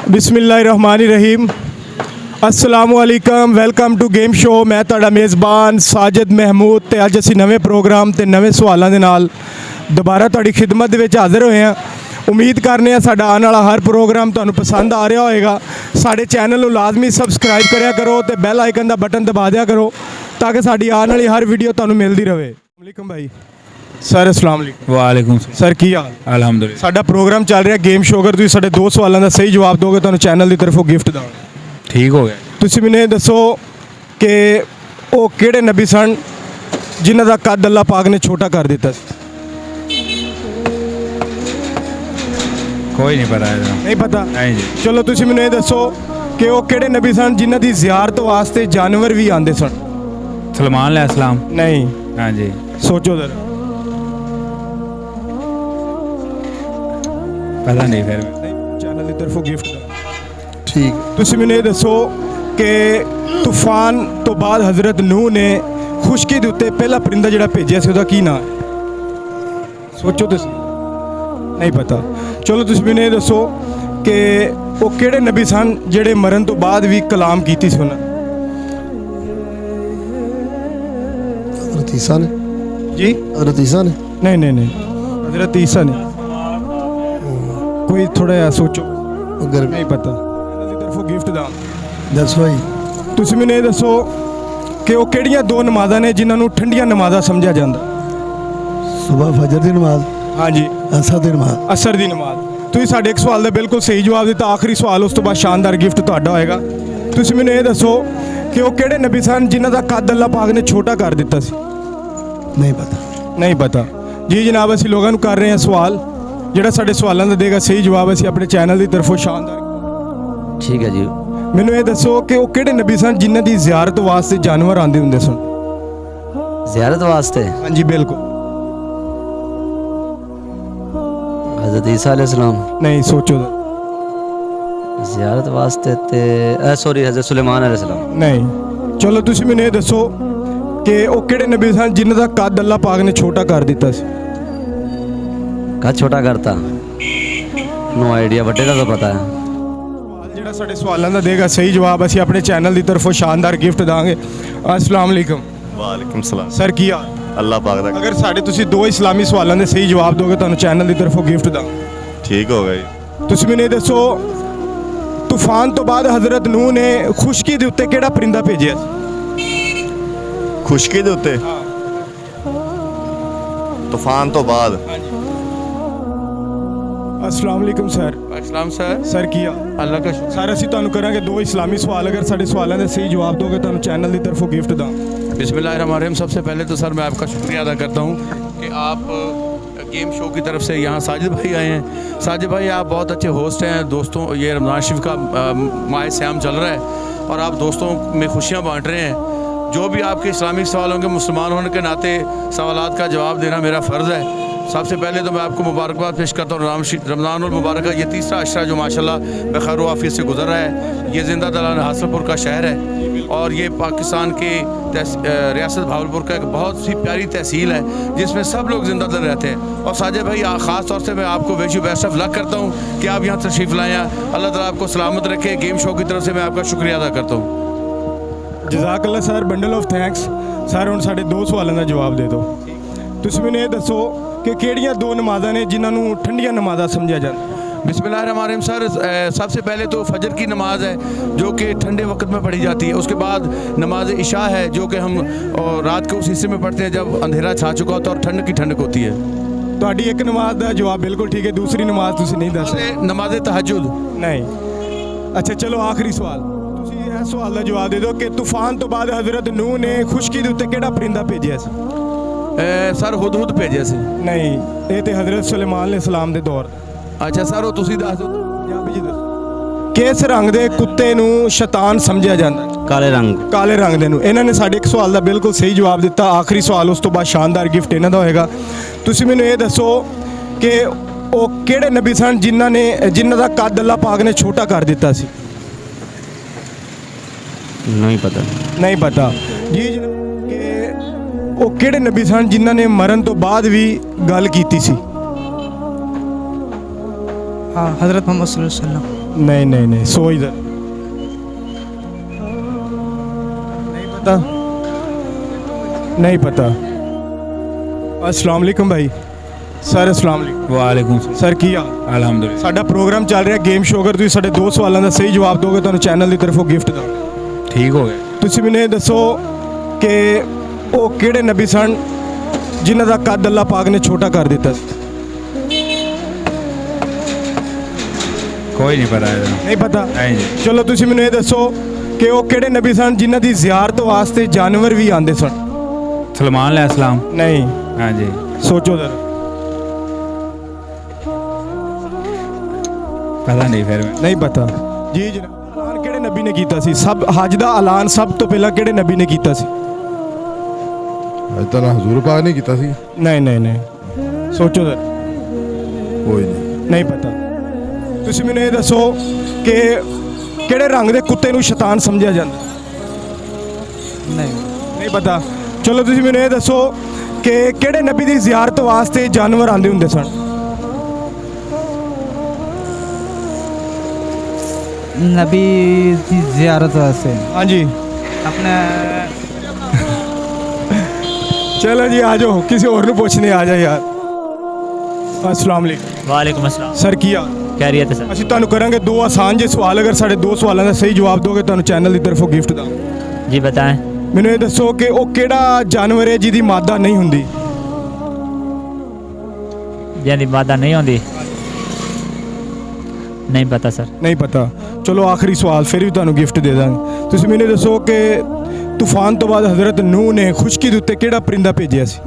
बिस्मिल्लाहिर्रहमानिर्रहीम अस्सलामुअलैकुम welcome to game show. ਮੈਂ ਤੁਹਾਡਾ ਮੇਜ਼ਬਾਨ ਸਾਜਿਦ ਮਹਿਮੂਦ ਤੇ ਅੱਜ ਅਸੀਂ ਨਵੇਂ ਪ੍ਰੋਗਰਾਮ ਤੇ ਨਵੇਂ ਸਵਾਲਾਂ ਦੇ ਨਾਲ ਦੁਬਾਰਾ ਤੁਹਾਡੀ ਖਿਦਮਤ ਦੇ ਵਿੱਚ ਹਾਜ਼ਰ ਹੋਏ ਹਾਂ। ਉਮੀਦ ਕਰਨੇ ਆ ਸਾਡਾ ਆਉਣ ਵਾਲਾ ਹਰ ਪ੍ਰੋਗਰਾਮ ਤੁਹਾਨੂੰ ਪਸੰਦ ਆ ਰਿਹਾ ਹੋਏਗਾ। ਸਾਡੇ ਚੈਨਲ ਨੂੰ ਲਾਜ਼ਮੀ ਸਬਸਕ੍ਰਾਈਬ ਕਰਿਆ ਕਰੋ ਤੇ ਬੈਲ ਆਈਕਨ ਦਾ ਬਟਨ ਦਬਾ ਦਿਆ ਕਰੋ ਤਾਂ ਕਿ ਸਾਡੀ ਆਉਣ ਵਾਲੀ ਹਰ ਵੀਡੀਓ ਤੁਹਾਨੂੰ ਮਿਲਦੀ ਰਹੇ। ਅਸਲਾਮ ਭਾਈ ਸਰ। ਅਸਲਾਮ ਵਾਲੇਕੁਮ ਸਰ, ਕੀ ਹਾਲ? ਅਲਹਮਦੁਲਿਲਾ। ਸਾਡਾ ਪ੍ਰੋਗਰਾਮ ਚੱਲ ਰਿਹਾ ਗੇਮ ਸ਼ੋ। ਅਗਰ ਤੁਸੀਂ ਸਾਡੇ 2 ਸਵਾਲਾਂ ਦਾ ਸਹੀ ਜਵਾਬ ਦੋਗੇ ਤੁਹਾਨੂੰ ਚੈਨਲ ਦੀ ਤਰਫੋਂ ਗਿਫਟ ਦਾਂਗੇ। ਠੀਕ ਹੋ ਗਿਆ। ਤੁਸੀਂ ਮੈਨੂੰ ਇਹ ਦੱਸੋ ਕਿ ਉਹ ਕਿਹੜੇ ਨਬੀ ਸਨ ਜਿਨ੍ਹਾਂ ਦਾ ਕੱਦ ਅੱਲਾਹ ਪਾਕ ਨੇ ਛੋਟਾ ਕਰ ਦਿੱਤਾ ਸੀ? ਕੋਈ ਨਹੀਂ ਪਤਾ ਇਹਦਾ। ਨਹੀਂ ਪਤਾ? ਨਹੀਂ ਜੀ। ਚਲੋ ਤੁਸੀਂ ਮੈਨੂੰ ਇਹ ਦੱਸੋ ਕਿ ਉਹ ਕਿਹੜੇ ਨਬੀ ਸਨ ਜਿਨ੍ਹਾਂ ਦੀ ਜ਼ਿਆਰਤ ਵਾਸਤੇ ਜਾਨਵਰ ਵੀ ਆਉਂਦੇ ਸਨ? ਸਲਮਾਨ अलैहिस्सलाम। ਨਹੀਂ। हाँ जी। ਸੋਚੋ ਜ਼ਰਾ। पता नहीं फिर। ਚੈਨਲ ਦੀ ਤਰਫੋਂ ਗਿਫਟ ਦਾ। ਠੀਕ। ਤੁਸੀਂ ਮੈਨੂੰ ਇਹ ਦੱਸੋ ਕਿ ਤੂਫਾਨ ਤੋਂ ਬਾਅਦ ਹਜ਼ਰਤ ਨੂਹ ਨੇ ਖੁਸ਼ਕੀ ਦੇ ਉੱਤੇ ਪਹਿਲਾ ਪਰਿੰਦਾ ਜਿਹੜਾ ਭੇਜਿਆ ਸੀ ਉਹਦਾ ਕੀ ਨਾਮ ਹੈ? ਸੋਚੋ ਤੁਸੀਂ। ਨਹੀਂ ਪਤਾ? ਚਲੋ ਤੁਸੀਂ ਮੈਨੂੰ ਇਹ ਦੱਸੋ ਕਿ ਉਹ ਕਿਹੜੇ ਨਬੀ ਸਨ ਜਿਹੜੇ ਮਰਨ ਤੋਂ ਬਾਅਦ ਵੀ ਕਲਾਮ ਕੀਤੀ ਸੀ ਉਹਨਾਂ? हज़रत ईसा ने। ਜੀ? हज़रत ईसा ने। नहीं नहीं नहीं, हजरत ईसा ने। कोई थोड़ा ਜਿਹਾ ਸੋਚੋ। अगर ਨਹੀਂ ਪਤਾ? ਇਹਨਾਂ ਦੀ ਤਰਫੋਂ ਗਿਫਟ ਦਾ। दस भाई ਤੁਸੀਂ ਮੈਨੂੰ ਇਹ ਦੱਸੋ ਕਿ ਉਹ ਕਿਹੜੀਆਂ 2 ਨਮਾਜ਼ਾਂ ਨੇ ਜਿਨ੍ਹਾਂ ਨੂੰ ਠੰਡੀਆਂ ਨਮਾਜ਼ਾਂ ਸਮਝਿਆ ਜਾਂਦਾ? सुबह फजर की नमाज, ਹਾਂਜੀ। असर की नमाज। ਅਸਰ ਦੀ ਨਮਾਜ਼। ਤੁਸੀਂ ਸਾਡੇ ਇੱਕ ਸਵਾਲ ਦਾ ਬਿਲਕੁਲ ਸਹੀ ਜਵਾਬ ਦਿੱਤਾ। ਆਖਰੀ ਸਵਾਲ, ਉਸ ਤੋਂ ਬਾਅਦ ਸ਼ਾਨਦਾਰ ਗਿਫਟ ਤੁਹਾਡਾ ਹੋਏਗਾ। ਤੁਸੀਂ ਮੈਨੂੰ ਇਹ ਦੱਸੋ ਕਿ ਉਹ ਕਿਹੜੇ ਨਬੀ ਸਨ ਜਿਨ੍ਹਾਂ ਦਾ ਕੱਦ ਅੱਲਾਹ ਪਾਕ ਨੇ ਛੋਟਾ ਕਰ ਦਿੱਤਾ ਸੀ? नहीं पता। ਨਹੀਂ ਪਤਾ? ਜੀ ਜਨਾਬ, ਅਸੀਂ ਲੋਕਾਂ ਨੂੰ ਕਰ ਰਹੇ ਹਾਂ ਸਵਾਲ। ਜਿਹੜਾ ਸਾਡੇ ਸਵਾਲਾਂ ਦਾ ਦੇਗਾ ਸਹੀ ਜਵਾਬ ਅਸੀਂ ਆਪਣੇ ਚੈਨਲ ਦੀ ਤਰਫੋਂ ਸ਼ਾਨਦਾਰ। ठीक है जी। ਮੈਨੂੰ ਇਹ ਦੱਸੋ ਕਿ ਉਹ ਕਿਹੜੇ ਨਬੀ ਸਨ ਜਿਨ੍ਹਾਂ ਦੀ ਜ਼ਿਆਰਤ ਵਾਸਤੇ ਜਾਨਵਰ ਆਉਂਦੇ ਹੁੰਦੇ ਸਨ? ज़ियारत वास्ते ਹਾਂਜੀ ਬਿਲकुल। हज़रत ईसा अलैहिस्सलाम। ਨਹੀਂ, ਸੋਚੋ। ज़ियारत वास्ते ते सॉरी हज़रत सुलेमान अलैहिस्सलाम। ਨਹੀਂ। ਚਲੋ ਤੁਸੀਂ ਮੈਨੂੰ ਇਹ ਦੱਸੋ ਕਿ ਉਹ ਕਿਹੜੇ ਨਬੀ ਸਨ ਜਿਨ੍ਹਾਂ ਦਾ ਕੱਦ ਅੱਲਾਹ ਪਾਕ ਨੇ ਛੋਟਾ ਕਰ ਦਿੱਤਾ ਸੀ? का छोटा करता? नो आइडिया, बटे का तो पता है। ਜਿਹੜਾ ਸਾਡੇ ਸਵਾਲਾਂ ਦਾ ਦੇਗਾ ਸਹੀ ਜਵਾਬ ਅਸੀਂ ਆਪਣੇ ਚੈਨਲ ਦੀ ਤਰਫੋਂ ਸ਼ਾਨਦਾਰ ਗਿਫਟ ਦਾਂਗੇ। ਅਸਲਾਮ ਅਲੈਕੁਮ। ਵਾਲੇਕੁਮ ਸਲਾਮ। ਸਰ, ਕੀ ਹਾਲ? ਅੱਲਾਹ ਪਾਕ ਦਾ ਅਗਰ ਸਾਡੇ ਤੁਸੀਂ 2 ਇਸਲਾਮੀ ਸਵਾਲਾਂ ਦੇ ਸਹੀ ਜਵਾਬ ਦੋਗੇ ਤੁਹਾਨੂੰ ਚੈਨਲ ਦੀ ਤਰਫੋਂ ਗਿਫਟ ਦਾਂਗੇ। ਠੀਕ ਹੋ ਗਿਆ ਜੀ। ਤੁਸੀਂ ਮੈਨੂੰ ਇਹ ਦੱਸੋ ਤੂਫਾਨ ਤੋਂ ਬਾਅਦ ਹਜ਼ਰਤ ਨੂਹ ਨੇ ਖੁਸ਼ਕੀ ਦੇ ਉੱਤੇ ਕਿਹੜਾ ਪਰਿੰਦਾ ਭੇਜਿਆ ਸੀ? ਖੁਸ਼ਕੀ ਦੇ ਉੱਤੇ? ਤੂਫਾਨ ਤੋਂ ਬਾਅਦ? ਅਸਲਾਮ ਅਲੈਕੁਮ ਸਰ। अस्सलाम सर। ਸਰ, ਕੀ ਹਾਲ? अल्लाह का शुक्र। ਸਰ, ਅਸੀਂ ਤੁਹਾਨੂੰ ਕਰਾਂਗੇ 2 ਇਸਲਾਮੀ ਸਵਾਲ। ਅਗਰ ਸਾਡੇ ਸਵਾਲਾਂ ਦੇ ਸਹੀ ਜਵਾਬ ਦੋਗੇ ਤੁਹਾਨੂੰ ਚੈਨਲ ਦੀ ਤਰਫੋਂ ਗਿਫਟ ਦਾਂਗੇ। बिस्मिल्लाहिर्रहमानिर्रहीम। सबसे पहले तो सर मैं आपका शुक्रिया अदा करता हूँ कि आप गेम शो की तरफ से यहाँ साजिद भाई आए हैं। साजिद भाई, आप बहुत अच्छे होस्ट हैं। दोस्तों, ये रमज़ान शरीफ का माह सियाम चल रहा है और आप दोस्तों में खुशियाँ बांट रहे हैं। जो भी आपके इस्लामिक सवाल होंगे, मुसलमान होने के नाते सवालात का जवाब देना मेरा फ़र्ज़ है। सबसे पहले तो मैं आपको मुबारकबाद पेश करता हूँ। रमज़ानुल मुबारक का ये 3रा अशरा जो माशाल्लाह बखैर आफियत से गुजर रहा है। ये ज़िंदा दलाल हासलपुर का शहर है और ये पाकिस्तान के रियासत भावलपुर का एक बहुत सी प्यारी तहसील है जिसमें सब लोग ज़िंदा दल रहते हैं। और साजिद भाई, ख़ास तौर से मैं आपको wish you best of luck करता हूँ कि आप यहाँ तशरीफ़ लाएँ। अल्लाह ताला आपको सलामत रखे। गेम शो की तरफ से मैं आपका शुक्रिया अदा करता हूँ। ਜਜ਼ਾਕੱਲਾ sir, bundle of thanks. Sir, ਹੁਣ ਸਾਡੇ 2 ਸਵਾਲਾਂ ਦਾ ਜਵਾਬ ਦੇ ਦਿਓ। ਤੁਸੀਂ ਮੈਨੂੰ ਇਹ ਦੱਸੋ ਕਿ ਕਿਹੜੀਆਂ 2 ਨਮਾਜ਼ਾਂ ਨੇ ਜਿਨ੍ਹਾਂ ਨੂੰ ਠੰਡੀਆਂ ਨਮਾਜ਼ਾਂ ਸਮਝਿਆ ਜਾਂਦਾ? बिस्मिल्लाहिर्रहमानिर्रहीम। सर, सबसे पहले तो फजर की नमाज़ है जो कि ठंडे वक्त में पढ़ी जाती है। उसके बाद नमाज इशा है जो कि हम रात के उस हिस्से में पढ़ते हैं जब अंधेरा छा चुका होता है और ठंड की ठंडक होती है। ਤੁਹਾਡੀ ਇੱਕ ਨਮਾਜ਼ ਦਾ ਜਵਾਬ ਬਿਲਕੁਲ ਠੀਕ ਹੈ, ਦੂਸਰੀ ਨਮਾਜ਼ ਤੁਸੀਂ ਨਹੀਂ ਦੱਸ ਰਹੇ। नमाज तहज्जुद। ਨਹੀਂ। ਅੱਛਾ, ਚਲੋ ਆਖਰੀ ਸਵਾਲ। ਤੁਸੀਂ ਇਸ ਸਵਾਲ ਦਾ ਜਵਾਬ ਦੇ ਦਿਓ ਕਿ ਤੂਫਾਨ ਤੋਂ ਬਾਅਦ ਹਜ਼ਰਤ ਨੂਹ ਨੇ ਖੁਸ਼ਕੀ ਦੇ ਉੱਤੇ ਕਿਹੜਾ ਪਰਿੰਦਾ ਭੇਜਿਆ ਸੀ? सर, हुदहुद भेजे से। ਨਹੀਂ, ਇਹ ਤੇ ਹਜ਼ਰਤ ਸੁਲੇਮਾਨ ਅਲੈਹਿਸਸਲਾਮ ਦੇ ਦੌਰ। अच्छा सर, वो तुसी दस दो। ਜੀ ਦੱਸੋ ਕਿਸ ਰੰਗ ਦੇ ਕੁੱਤੇ ਨੂੰ ਸ਼ੈਤਾਨ ਸਮਝਿਆ ਜਾਂਦਾ? काले रंग। ਕਾਲੇ ਰੰਗ ਦੇ ਨੂੰ। ਇਹਨਾਂ ਨੇ ਸਾਡੇ ਇੱਕ ਸਵਾਲ ਦਾ ਬਿਲਕੁਲ ਸਹੀ ਜਵਾਬ ਦਿੱਤਾ। ਆਖਰੀ ਸਵਾਲ, ਉਸ ਤੋਂ ਬਾਅਦ ਸ਼ਾਨਦਾਰ ਗਿਫਟ ਇਹਨਾਂ ਦਾ ਹੋਏਗਾ। ਤੁਸੀਂ ਮੈਨੂੰ ਇਹ ਦੱਸੋ ਕਿ ਉਹ ਕਿਹੜੇ ਨਬੀ ਸਨ ਜਿਨ੍ਹਾਂ ਦਾ ਕੱਦ ਅੱਲਾਹ ਪਾਕ ਨੇ ਛੋਟਾ ਕਰ ਦਿੱਤਾ ਸੀ? नहीं पता। ਨਹੀਂ ਪਤਾ? ਜੀ ਜਨਾਬ, ਕਿ ਉਹ ਕਿਹੜੇ ਨਬੀ ਸਨ ਜਿਨ੍ਹਾਂ ਨੇ ਮਰਨ ਤੋਂ ਬਾਅਦ ਵੀ ਗੱਲ ਕੀਤੀ ਸੀ? हाँ, हज़रत मोहम्मद सल्लल्लाहु अलैहि वसल्लम। नहीं नहीं नहीं, सो इधर नहीं पता, नहीं पता। अस्सलाम वालेकुम भाई। सर अस्सलाम वालेकुम। वालेकुम सलाम। सर की हाल? अल्हम्दुलिल्लाह। ਸਾਡਾ ਪ੍ਰੋਗਰਾਮ ਚੱਲ ਰਿਹਾ ਗੇਮ ਸ਼ੋਅ। ਅਗਰ ਤੁਸੀਂ ਸਾਡੇ 2 ਸਵਾਲਾਂ ਦਾ ਸਹੀ ਜਵਾਬ ਦੋਗੇ ਤੁਹਾਨੂੰ ਚੈਨਲ ਦੀ ਤਰਫੋਂ ਗਿਫਟ ਦਾਂਗੇ। ठीक हो गया। ਤੁਸੀਂ ਮੈਨੂੰ ਇਹ ਦੱਸੋ ਕਿ ਉਹ ਕਿਹੜੇ ਨਬੀ ਸਨ ਜਿਨ੍ਹਾਂ ਦਾ ਕੱਦ ਅੱਲਾਹ ਪਾਕ ਨੇ ਛੋਟਾ ਕਰ ਦਿੱਤਾ ਸੀ? कोई नहीं पता है ਨਹੀਂ ਪਤਾ? नहीं जी। ਚਲੋ ਤੁਸੀਂ ਮੈਨੂੰ ਇਹ ਦੱਸੋ ਕਿ ਉਹ ਕਿਹੜੇ ਨਬੀ ਸਨ ਜਿਨ੍ਹਾਂ ਦੀ ਜ਼ਿਆਰਤ ਵਾਸਤੇ ਜਾਨਵਰ ਵੀ ਆਉਂਦੇ ਸਨ? सलमान अलैहिस्सलाम। ਨਹੀਂ, हाँ जी। ਸੋਚੋ ਜ਼ਰਾ। पता नहीं फिर मैं। ਨਹੀਂ ਪਤਾ ਜੀ ਜਨਾਬ। ਐਲਾਨ ਕਿਹੜੇ ਨਬੀ ਨੇ ਕੀਤਾ ਸੀ? ਸਭ ਹਜ ਦਾ ਐਲਾਨ ਸਭ ਤੋਂ ਪਹਿਲਾਂ ਕਿਹੜੇ ਨਬੀ ਨੇ ਕੀਤਾ ਸੀ? ਅਜੇ ਤਾਂ ਨਾ ਹਜ਼ੂਰ ਪਾਕ ਨਹੀਂ ਕੀਤਾ ਸੀ। ਨਹੀਂ ਨਹੀਂ ਨਹੀਂ, ਸੋਚੋ ਜ਼ਰਾ। ਕੋਈ ਨਹੀਂ। ਨਹੀਂ ਪਤਾ। ਤੁਸੀਂ ਮੈਨੂੰ ਇਹ ਦੱਸੋ ਕਿ ਕਿਹੜੇ ਰੰਗ ਦੇ ਕੁੱਤੇ ਨੂੰ ਸ਼ੈਤਾਨ ਸਮਝਿਆ ਜਾਂਦਾ? ਨਹੀਂ ਪਤਾ। ਚਲੋ ਤੁਸੀਂ ਮੈਨੂੰ ਇਹ ਦੱਸੋ ਕਿ ਕਿਹੜੇ ਨਬੀ ਦੀ ਜ਼ਿਆਰਤ ਵਾਸਤੇ ਜਾਨਵਰ ਆਉਂਦੇ ਹੁੰਦੇ ਸਨ? नबी की ज़ियारत वास्ते ਹਾਂਜੀ। अपने ਚਲੋ ਜੀ ਆ ਜਾਓ, ਕਿਸੇ ਹੋਰ ਨੂੰ ਪੁੱਛਨੇ ਆ ਜਾ ਯਾਰ। अस्सलाम वालेकुम। वालेकुम अस्सलाम। ਸਰ ਕੀ ਹਾਲ? क्या रियत है सर? ਅਸੀਂ ਤੁਹਾਨੂੰ ਕਰਾਂਗੇ 2 ਆਸਾਨ ਜਿਹੇ ਸਵਾਲ। ਅਗਰ ਸਾਡੇ 2 ਸਵਾਲਾਂ ਦਾ ਸਹੀ ਜਵਾਬ ਦੋਗੇ ਤੁਹਾਨੂੰ ਚੈਨਲ ਦੀ ਤਰਫੋਂ ਗਿਫਟ ਦਾਂਗੇ। जी बताएं। ਮੈਨੂੰ ਇਹ ਦੱਸੋ ਕਿ ਉਹ ਕਿਹੜਾ ਜਾਨਵਰ ਹੈ ਜਿਹਦੀ ਮਾਦਾ ਨਹੀਂ ਹੁੰਦੀ? यानी मादा नहीं होती? नहीं पता सर। ਨਹੀਂ ਪਤਾ। ਚਲੋ ਆਖਰੀ ਸਵਾਲ, ਫਿਰ ਵੀ ਤੁਹਾਨੂੰ ਗਿਫਟ ਦੇ ਦਾਂਗੇ। ਤੁਸੀਂ ਮੈਨੂੰ ਦੱਸੋ ਕਿ ਤੂਫਾਨ ਤੋਂ ਬਾਅਦ ਹਜ਼ਰਤ ਨੂਹ ਨੇ ਖੁਸ਼ਕੀ ਦੇ ਉੱਤੇ ਕਿਹੜਾ ਪਰਿੰਦਾ ਭੇਜਿਆ ਸੀ?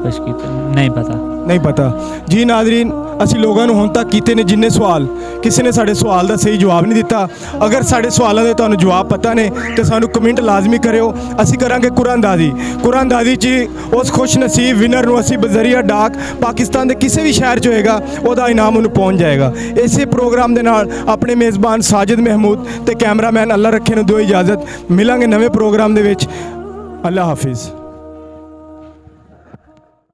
खुशकी तो नहीं पता। ਨਹੀਂ ਪਤਾ ਜੀ। ਨਾਜ਼ਰੀਨ, ਅਸੀਂ ਲੋਕਾਂ ਨੂੰ ਹੁਣ ਤੱਕ ਕੀਤੇ ਨੇ ਜਿੰਨੇ ਸਵਾਲ, ਕਿਸੇ ਨੇ ਸਾਡੇ ਸਵਾਲ ਦਾ ਸਹੀ ਜਵਾਬ ਨਹੀਂ ਦਿੱਤਾ। ਅਗਰ ਸਾਡੇ ਸਵਾਲਾਂ ਦੇ ਤੁਹਾਨੂੰ ਜਵਾਬ ਪਤਾ ਨੇ ਤੇ ਸਾਨੂੰ ਕਮੈਂਟ ਲਾਜ਼ਮੀ ਕਰਿਓ। ਅਸੀਂ ਕਰਾਂਗੇ ਕੁਰਾਨਦਾਜ਼ੀ। ਕੁਰਾਨਦਾਜ਼ੀ 'ਚ ਉਸ ਖੁਸ਼ ਨਸੀਬ ਵਿਨਰ ਨੂੰ ਅਸੀਂ ਬਜ਼ਰੀਆ ਡਾਕ ਪਾਕਿਸਤਾਨ ਦੇ ਕਿਸੇ ਵੀ ਸ਼ਹਿਰ 'ਚ ਹੋਏਗਾ ਉਹਦਾ ਇਨਾਮ ਉਹਨੂੰ ਪਹੁੰਚ ਜਾਏਗਾ। ਇਸੇ ਪ੍ਰੋਗਰਾਮ ਦੇ ਨਾਲ ਆਪਣੇ ਮੇਜ਼ਬਾਨ ਸਾਜਿਦ ਮਹਿਮੂਦ ਤੇ ਕੈਮਰਾਮੈਨ ਅੱਲਾ ਰੱਖੇ ਨੂੰ ਦਿਓ ਇਜਾਜ਼ਤ। ਮਿਲਾਂਗੇ ਨਵੇਂ ਪ੍ਰੋਗਰਾਮ ਦੇ ਵਿੱਚ। ਅੱਲਾ ਹਾਫਿਜ਼।